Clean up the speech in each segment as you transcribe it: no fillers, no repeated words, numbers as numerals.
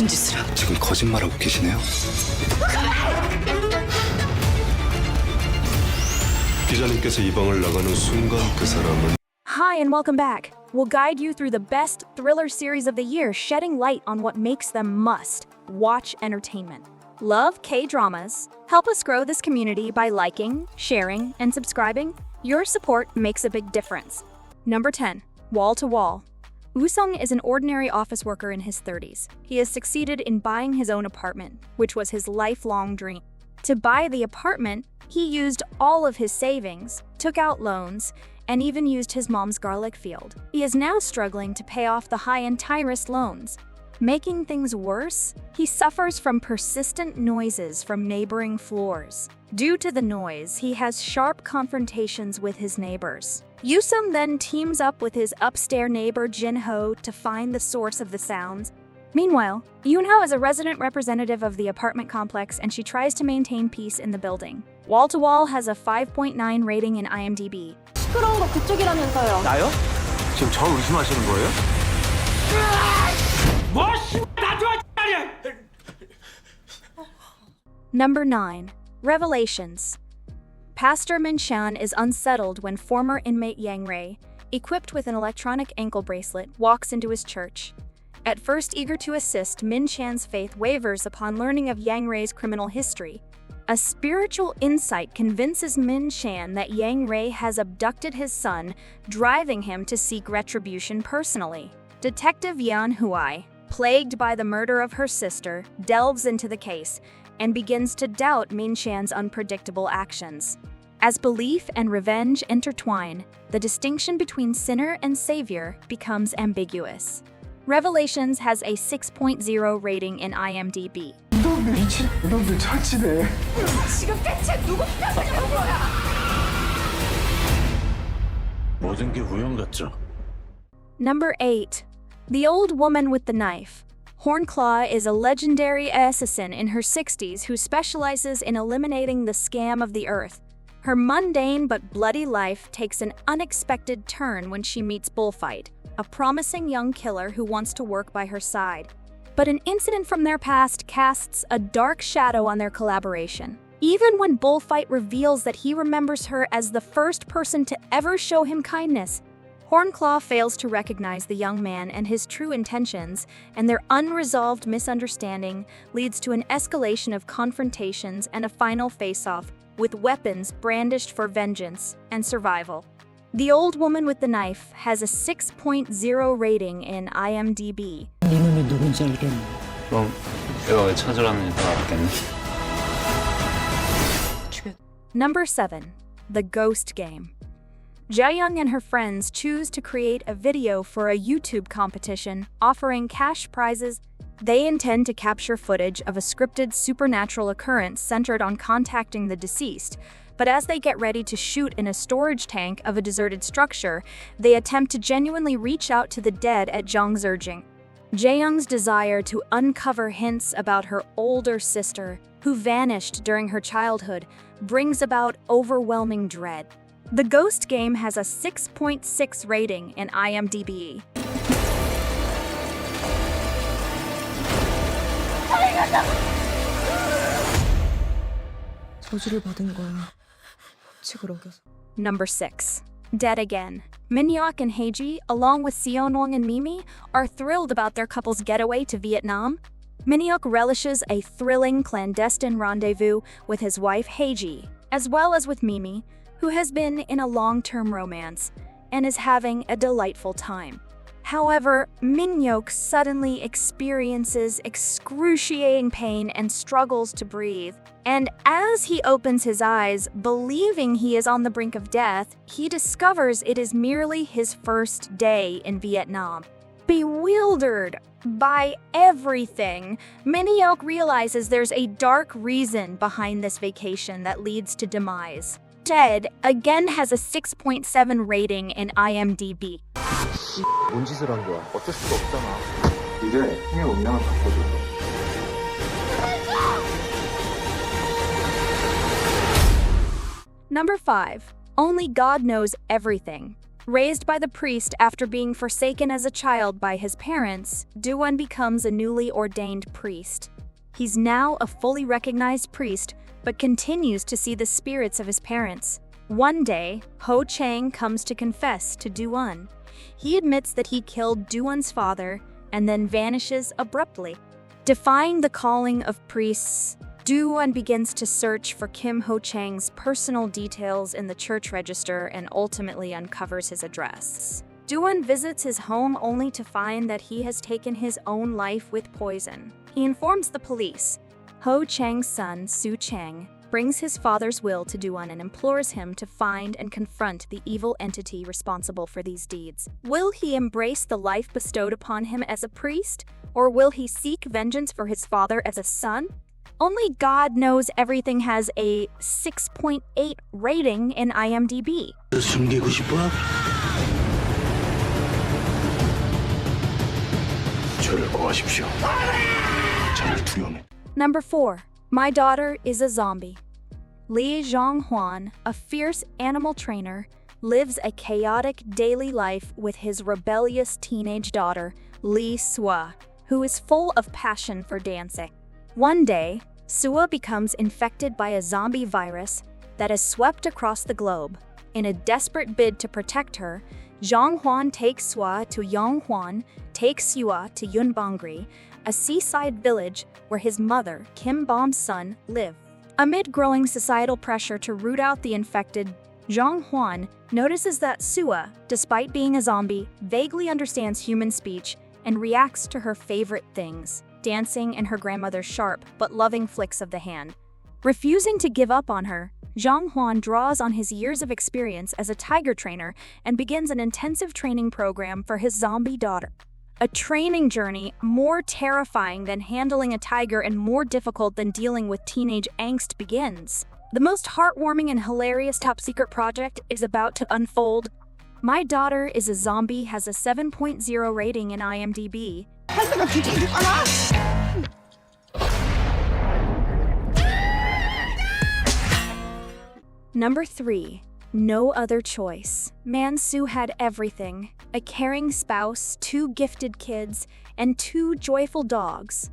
무슨 짓을 하? 지금 거짓말하고 계시네요? 기자님께서 이 방을 나가는 순간 그 사람은 Hi and welcome back. We'll guide you through the best thriller series of the year, shedding light on what makes them must-watch entertainment. Love K-dramas? Help us grow this community by liking, sharing, and subscribing. Your support makes a big difference. Number 10. Wall to Wall. Woo-sung is an ordinary office worker in his 30s. He has succeeded in buying his own apartment, which was his lifelong dream. To buy the apartment, he used all of his savings, took out loans, and even used his mom's garlic field. He is now struggling to pay off the high and high-risk loans. Making things worse, he suffers from persistent noises from neighboring floors. Due to the noise, he has sharp confrontations with his neighbors. Yusum then teams up with his upstairs neighbor Jin-ho to find the source of the sounds. Meanwhile, Yoon-ho is a resident representative of the apartment complex and she tries to maintain peace in the building. Wall to Wall has a 5.9 rating in IMDb. 시끄러운 거 그쪽이라면서요. 나요? 지금 저 의심하시는 거예요? Number 9. Revelations. Pastor Min-chan is unsettled when former inmate Yang Rei, equipped with an electronic ankle bracelet, walks into his church. At first eager to assist, Min-chan's faith wavers upon learning of Yang Rei's criminal history. A spiritual insight convinces Min-chan that Yang Rei has abducted his son, driving him to seek retribution personally. Detective Yan Huai, plagued by the murder of her sister, delves into the case and begins to doubt Min-chan's unpredictable actions. As belief and revenge intertwine, the distinction between sinner and savior becomes ambiguous. Revelations has a 6.0 rating in IMDb. 이놈들 미친 이놈들 처치네. 지금 대체 누구 편이냐는 거야? 모든 게 우연 같죠. Number 8. The Old Woman with the Knife. Hornclaw is a legendary assassin in her 60s who specializes in eliminating the scam of the earth. Her mundane but bloody life takes an unexpected turn when she meets Bullfight, a promising young killer who wants to work by her side. But an incident from their past casts a dark shadow on their collaboration. Even when Bullfight reveals that he remembers her as the first person to ever show him kindness, Hornclaw fails to recognize the young man and his true intentions, and their unresolved misunderstanding leads to an escalation of confrontations and a final face-off, with weapons brandished for vengeance and survival. The Old Woman with the Knife has a 6.0 rating in IMDb. 이놈이 누군지 알겠네. 그럼 내가 왜 찾으라는지 다 알았겠네. 죽여. Number 7. The Ghost Game. Jaeyoung and her friends choose to create a video for a YouTube competition offering cash prizes. They intend to capture footage of a scripted supernatural occurrence centered on contacting the deceased, but as they get ready to shoot in a storage tank of a deserted structure, they attempt to genuinely reach out to the dead at Jung's urging. Jaeyoung's desire to uncover hints about her older sister, who vanished during her childhood, brings about overwhelming dread. The Ghost Game has a 6.6 rating in IMDb. 저주를 받은 거야. 칙을 어겨서. Number 6. Dead Again. Minhyuk and Haeji, along with Seonwong and Mimi, are thrilled about their couple's getaway to Vietnam. Minhyuk relishes a thrilling clandestine rendezvous with his wife Haeji, as well as with Mimi, who has been in a long-term romance and is having a delightful time. However, Minhyuk suddenly experiences excruciating pain and struggles to breathe. And as he opens his eyes, believing he is on the brink of death, he discovers it is merely his first day in Vietnam. Bewildered by everything, Minhyuk realizes there's a dark reason behind this vacation that leads to demise. Dead Again has a 6.7 rating in IMDb. 뭔 짓을 한 거야? 어쩔 수가 없잖아. 이제 힘의 운명을 바꿔줘. Number 5. Only God Knows Everything. Raised by the priest after being forsaken as a child by his parents, Do-won becomes a newly ordained priest. He's now a fully recognized priest, but continues to see the spirits of his parents. One day, Ho Chang comes to confess to Do-won. He admits that he killed Do-won's father and then vanishes abruptly. Defying the calling of priests, Do-won begins to search for Kim Ho Chang's personal details in the church register and ultimately uncovers his address. Do-won visits his home only to find that he has taken his own life with poison. He informs the police. Ho Chang's son, Soo Chang, brings his father's will to Do-won and implores him to find and confront the evil entity responsible for these deeds. Will he embrace the life bestowed upon him as a priest, or will he seek vengeance for his father as a son? Only God Knows Everything has a 6.8 rating in IMDb. 숨기고 싶어? 저를 구하십시오. 저를 두려움에. Number 4. My Daughter is a Zombie. Lee Jong-hwan, a fierce animal trainer, lives a chaotic daily life with his rebellious teenage daughter, Lee Sua, who is full of passion for dancing. One day, Sua becomes infected by a zombie virus that has swept across the globe. In a desperate bid to protect her, Jong-hwan takes Sua to Yonghwan, takes Sua to Yunbongri, a seaside village where his mother, Kim Bom's son, live. Amid growing societal pressure to root out the infected, Jong-hwan notices that Sua, despite being a zombie, vaguely understands human speech and reacts to her favorite things, dancing and her grandmother's sharp but loving flicks of the hand. Refusing to give up on her, Jong-hwan draws on his years of experience as a tiger trainer and begins an intensive training program for his zombie daughter. A training journey more terrifying than handling a tiger and more difficult than dealing with teenage angst begins. The most heartwarming and hilarious top-secret project is about to unfold. My Daughter is a Zombie has a 7.0 rating in IMDb. Number 3. No Other Choice. Man-soo had everything: a caring spouse, 2 gifted kids, and 2 joyful dogs.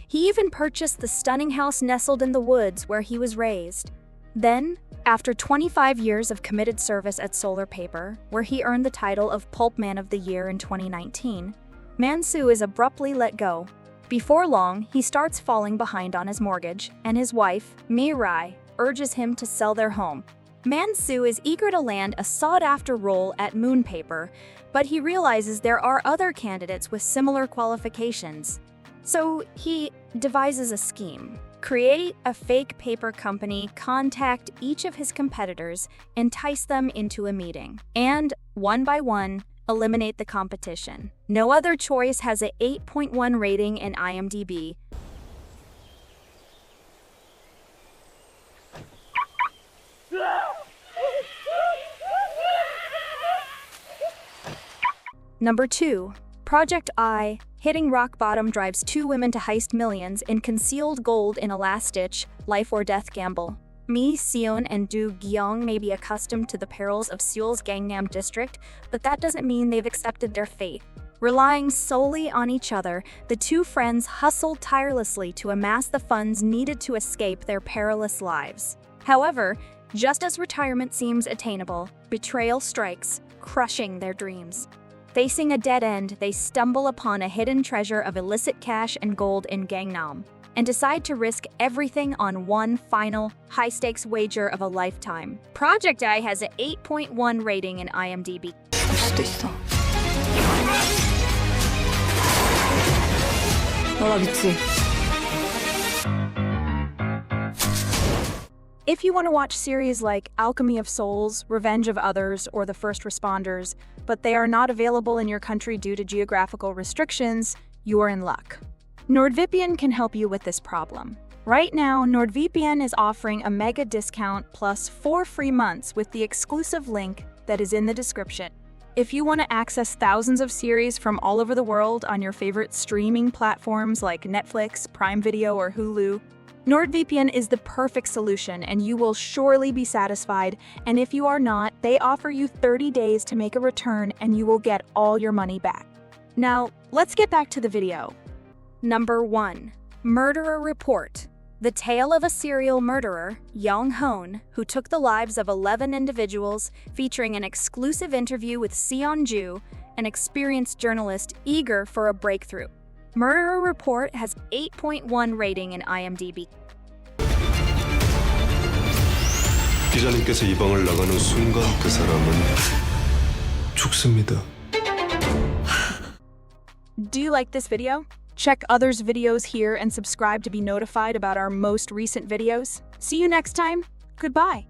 He even purchased the stunning house nestled in the woods where he was raised. Then, after 25 years of committed service at Solar Paper, where he earned the title of Pulp Man of the Year in 2019, Man-soo is abruptly let go. Before long, he starts falling behind on his mortgage, and his wife, Mi-rai, urges him to sell their home. Man-soo is eager to land a sought-after role at Moon Paper, but he realizes there are other candidates with similar qualifications. So he devises a scheme. Create a fake paper company, contact each of his competitors, entice them into a meeting, and, one by one, eliminate the competition. No Other Choice has a 8.1 rating in IMDb. Number 2. ProjektY. Hitting rock bottom drives 2 women to heist millions in concealed gold in a last-ditch, life-or-death gamble. Mi Seon and Do Gyeong may be accustomed to the perils of Seoul's Gangnam district, but that doesn't mean they've accepted their fate. Relying solely on each other, the 2 friends hustle tirelessly to amass the funds needed to escape their perilous lives. However, just as retirement seems attainable, betrayal strikes, crushing their dreams. Facing a dead end, they stumble upon a hidden treasure of illicit cash and gold in Gangnam, and decide to risk everything on one final, high-stakes wager of a lifetime. ProjektY has an 8.1 rating in IMDb. 수도 있어. 너나 믿지? If you want to watch series like Alchemy of Souls, Revenge of Others, or The First Responders, but they are not available in your country due to geographical restrictions, you are in luck. NordVPN can help you with this problem. Right now, NordVPN is offering a mega discount plus 4 free months with the exclusive link that is in the description. If you want to access thousands of series from all over the world on your favorite streaming platforms like Netflix, Prime Video, or Hulu, NordVPN is the perfect solution and you will surely be satisfied, and if you are not, they offer you 30 days to make a return and you will get all your money back. Now, let's get back to the video. Number 1. Murderer Report. The tale of a serial murderer, Yong Hoon, who took the lives of 11 individuals, featuring an exclusive interview with Seon-ju, an experienced journalist eager for a breakthrough. Murderer Report has 8.1 rating in IMDb. 기자님께서 이 방을 나가는 순간 그 사람은 죽습니다. Do you like this video? Check others' videos here and subscribe to be notified about our most recent videos. See you next time. Goodbye.